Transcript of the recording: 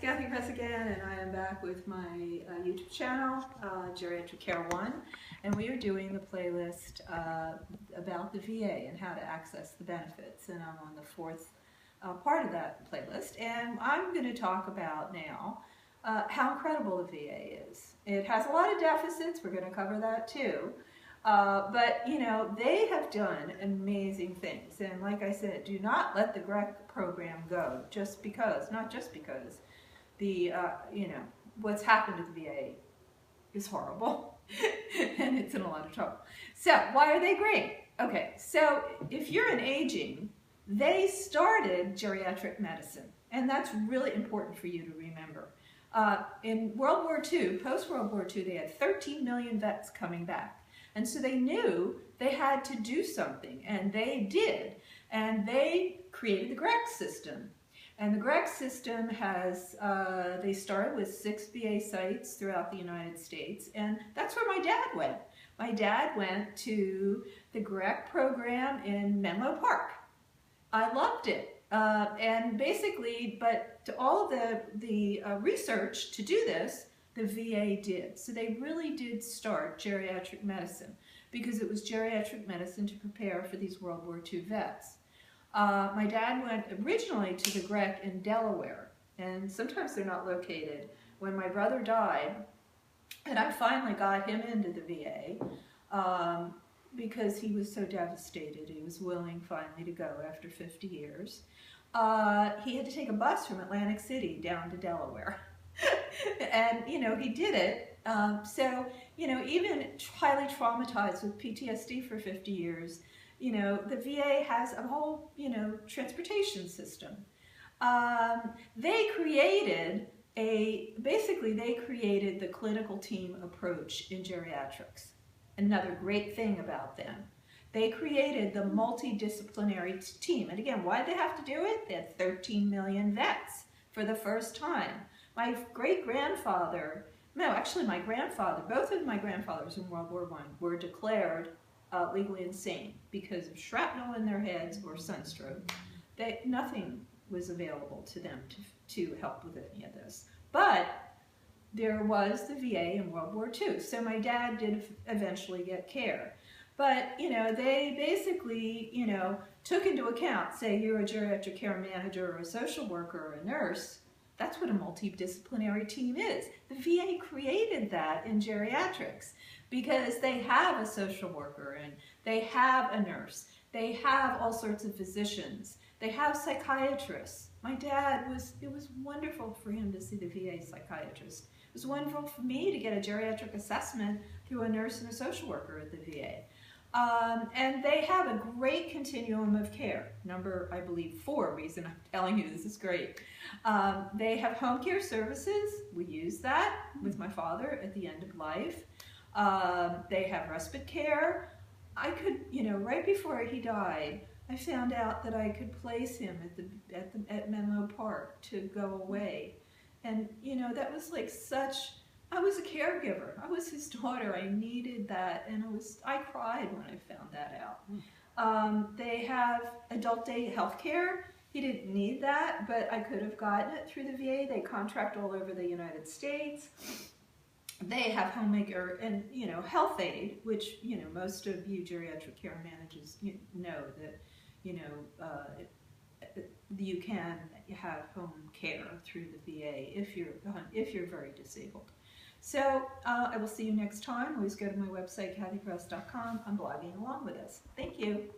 Kathy Kress again, and I am back with my YouTube channel, Geriatric Care 1, and we are doing the playlist about the VA and how to access the benefits, and I'm on the fourth part of that playlist, and I'm going to talk about now how incredible the VA is. It has a lot of deficits, we're going to cover that too, but you know, they have done amazing things, and like I said, do not let the GRECC program go just because, not just because the, you know, what's happened to the VA is horrible and it's in a lot of trouble. So why are they great? Okay, so if you're an aging, they started geriatric medicine, and that's really important for you to remember. In World War II, post-World War II, they had 13 million vets coming back. And so they knew they had to do something, and they did. And they created the GRECC system. And the GRECC system has, they started with 6 VA sites throughout the United States, and that's where my dad went. My dad went to the GRECC program in Menlo Park. I loved it. And basically, but to all the research to do this, the VA did. So they really did start geriatric medicine because it was geriatric medicine to prepare for these World War II vets. My dad went originally to the GRECC in Delaware, and sometimes they're not located. When my brother died, and I finally got him into the VA because he was so devastated. He was willing finally to go after 50 years. He had to take a bus from Atlantic City down to Delaware. And, you know, he did it. So, you know, even highly traumatized with PTSD for 50 years, you know, the VA has a whole, you know, transportation system. They created basically they created the clinical team approach in geriatrics. Another great thing about them. They created the multidisciplinary team. And again, why did they have to do it? They had 13 million vets for the first time. My great-grandfather, no, actually my grandfather, both of my grandfathers in World War I were declared legally insane because of shrapnel in their heads or sunstroke. Nothing was available to them to help with any of this. But there was the VA in World War II, so my dad did eventually get care. But, you know, they basically, you know, took into account, say you're a geriatric care manager or a social worker or a nurse, that's what a multidisciplinary team is. The VA created that in geriatrics because they have a social worker and they have a nurse. They have all sorts of physicians. They have psychiatrists. My dad it was wonderful for him to see the VA psychiatrist. It was wonderful for me to get a geriatric assessment through a nurse and a social worker at the VA. And they have a great continuum of care. Number, I believe, 4 reason I'm telling you this is great. They have home care services. We use that with my father at the end of life. They have respite care. I could, you know, right before he died, I found out that I could place him at Menlo Park to go away. And, you know, that was like I was a caregiver. I was his daughter. I needed that, and I cried when I found that out. They have adult day health care. He didn't need that, but I could have gotten it through the VA. They contract all over the United States. They have homemaker and, you know, health aid, which, you know, most of you geriatric care managers know that, you know, you can have home care through the VA if you're very disabled. So I will see you next time. Always go to my website, kathykress.com. I'm blogging along with us. Thank you.